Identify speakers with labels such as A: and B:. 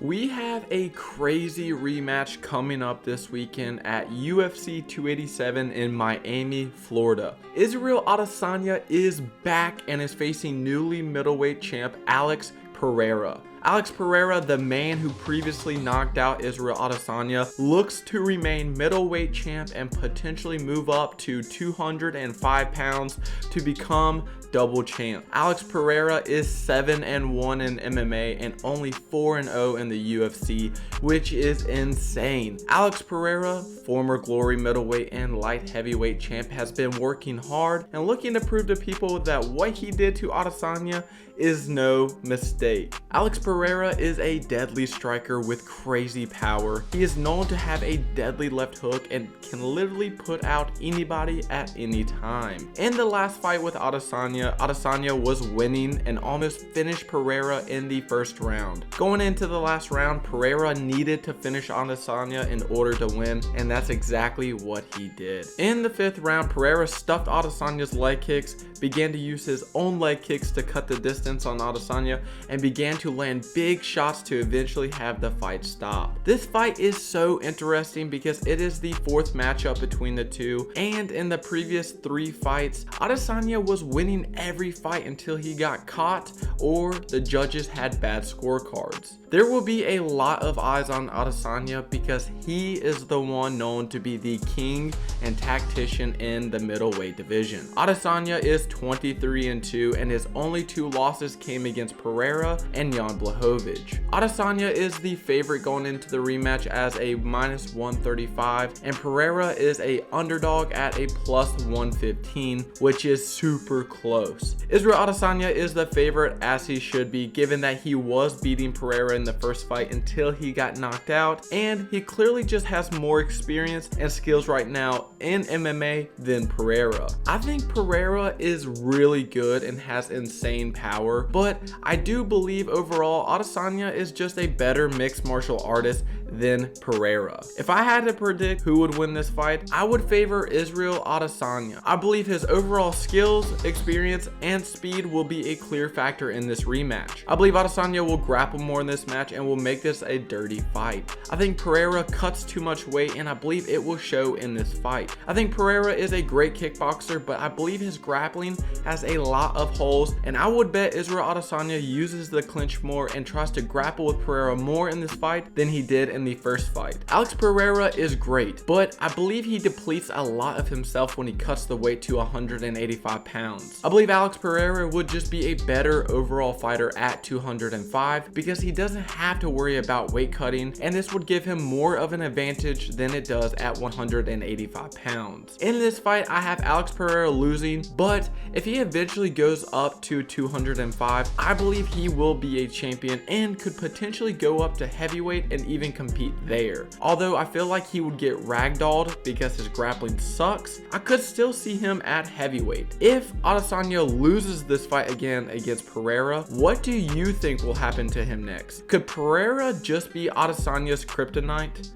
A: We have a crazy rematch coming up this weekend at UFC 287 in Miami, Florida. Israel Adesanya is back and is facing newly middleweight champ Alex Pereira. Alex Pereira, the man who previously knocked out Israel Adesanya, looks to remain middleweight champ and potentially move up to 205 pounds to become double champ. Alex Pereira is 7-1 in MMA and only 4-0 in the UFC, which is insane. Alex Pereira, former Glory middleweight and light heavyweight champ, has been working hard and looking to prove to people that what he did to Adesanya is no mistake. Alex Pereira is a deadly striker with crazy power. He is known to have a deadly left hook and can literally put out anybody at any time. In the last fight with Adesanya, Adesanya was winning and almost finished Pereira in the first round. Going into the last round, Pereira needed to finish Adesanya in order to win, and that's exactly what he did. In the fifth round, Pereira stuffed Adesanya's leg kicks, began to use his own leg kicks to cut the distance on Adesanya, and began to land big shots to eventually have the fight stop. This fight is so interesting because it is the fourth matchup between the two, and in the previous 3 fights, Adesanya was winning every fight until he got caught or the judges had bad scorecards. There will be a lot of eyes on Adesanya because he is the one known to be the king and tactician in the middleweight division. Adesanya is 23-2 and his only 2 losses came against Pereira and Jan Blachowicz. Adesanya is the favorite going into the rematch as a -135 and Pereira is a underdog at a +115, which is super close. Israel Adesanya is the favorite, as he should be, given that he was beating Pereira in the first fight until he got knocked out, and he clearly just has more experience and skills right now in MMA than Pereira. I think Pereira is really good and has insane power, but I do believe overall Adesanya is just a better mixed martial artist than Pereira. If I had to predict who would win this fight, I would favor Israel Adesanya. I believe his overall skills, experience, and speed will be a clear factor in this rematch. I believe Adesanya will grapple more in this match and will make this a dirty fight. I think Pereira cuts too much weight and I believe it will show in this fight. I think Pereira is a great kickboxer, but I believe his grappling has a lot of holes, and I would bet Israel Adesanya uses the clinch more and tries to grapple with Pereira more in this fight than he did in the first fight. Alex Pereira is great, but I believe he depletes a lot of himself when he cuts the weight to 185 pounds. I believe Alex Pereira would just be a better overall fighter at 205 because he doesn't have to worry about weight cutting, and this would give him more of an advantage than it does at 185 pounds. In this fight, I have Alex Pereira losing, but if he eventually goes up to 205, I believe he will be a champion and could potentially go up to heavyweight and even compete there. Although I feel like he would get ragdolled because his grappling sucks, I could still see him at heavyweight. If Adesanya loses this fight again against Pereira, what do you think will happen to him next? Could Pereira just be Adesanya's kryptonite?